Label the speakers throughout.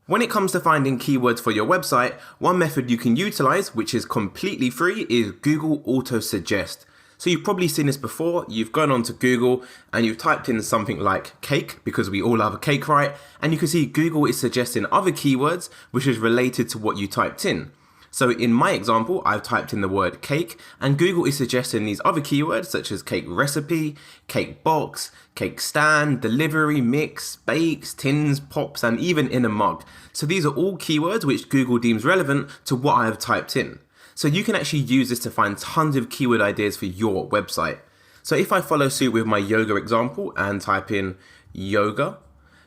Speaker 1: When it comes to finding keywords for your website, one method you can utilize, which is completely free, is Google Auto Suggest. So you've probably seen this before. You've gone onto Google and you've typed in something like cake, because we all love a cake, right? And you can see Google is suggesting other keywords which is related to what you typed in. So in my example, I've typed in the word cake and Google is suggesting these other keywords such as cake recipe, cake box, cake stand, delivery, mix, bakes, tins, pops, and even in a mug. So these are all keywords which Google deems relevant to what I have typed in. So you can actually use this to find tons of keyword ideas for your website. So if I follow suit with my yoga example and type in yoga,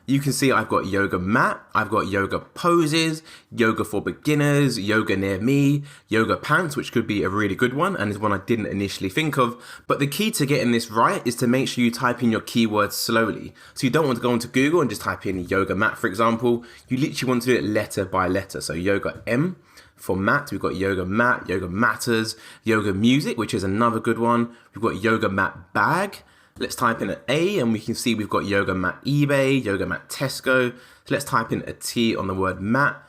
Speaker 1: you can see I've got yoga mat, I've got yoga poses, yoga for beginners, yoga near me, yoga pants, which could be a really good one and is one I didn't initially think of. But the key to getting this right is to make sure you type in your keywords slowly. So you don't want to go into Google and just type in yoga mat, for example. You literally want to do it letter by letter. So yoga M for mat, we've got yoga mat, yoga matters, yoga music, which is another good one. We've got yoga mat bag. Let's type in an A and we can see we've got yoga mat eBay, yoga mat Tesco. So let's type in a T on the word mat,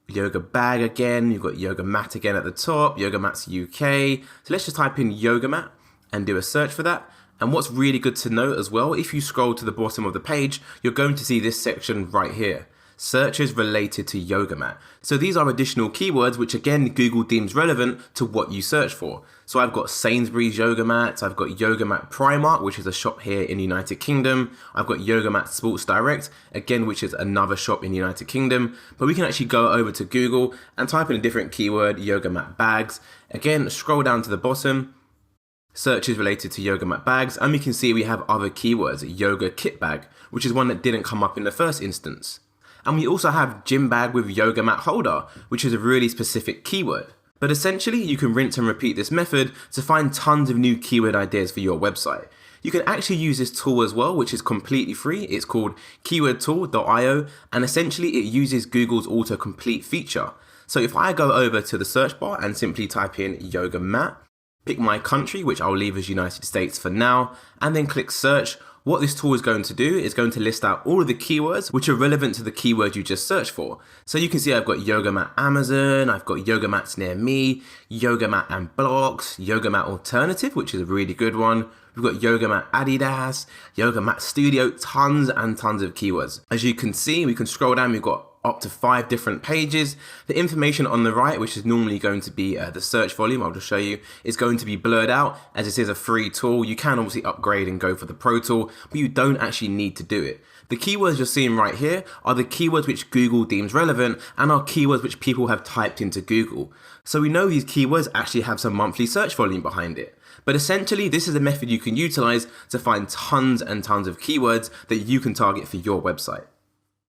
Speaker 1: yoga bag again. You've got yoga mat again at the top, yoga mats UK. So let's just type in yoga mat and do a search for that. And what's really good to note as well, if you scroll to the bottom of the page, you're going to see this section right here. Searches related to yoga mat. So these are additional keywords which again Google deems relevant to what you search for. So I've got Sainsbury's yoga mats, I've got yoga mat Primark, which is a shop here in the United Kingdom. I've got yoga mat Sports Direct, again which is another shop in the United Kingdom. But we can actually go over to Google and type in a different keyword, yoga mat bags. Again, scroll down to the bottom, searches related to yoga mat bags, and we can see we have other keywords, yoga kit bag, which is one that didn't come up in the first instance. And we also have gym bag with yoga mat holder, which is a really specific keyword. But essentially, you can rinse and repeat this method to find tons of new keyword ideas for your website. You can actually use this tool as well, which is completely free. It's called keywordtool.io, and essentially it uses Google's autocomplete feature. So if I go over to the search bar and simply type in yoga mat, pick my country, which I'll leave as United States for now, and then click search, what this tool is going to do is going to list out all of the keywords which are relevant to the keyword you just searched for. So you can see I've got yoga mat Amazon, I've got yoga mats near me, yoga mat and blocks, yoga mat alternative, which is a really good one. We've got yoga mat Adidas, yoga mat studio, tons and tons of keywords. As you can see, we can scroll down, we've got up to 5 different pages. The information on the right, which is normally going to be the search volume, I'll just show you, is going to be blurred out as this is a free tool. You can obviously upgrade and go for the pro tool, but you don't actually need to do it. The keywords you're seeing right here are the keywords which Google deems relevant and are keywords which people have typed into Google. So we know these keywords actually have some monthly search volume behind it. But essentially, this is a method you can utilize to find tons and tons of keywords that you can target for your website.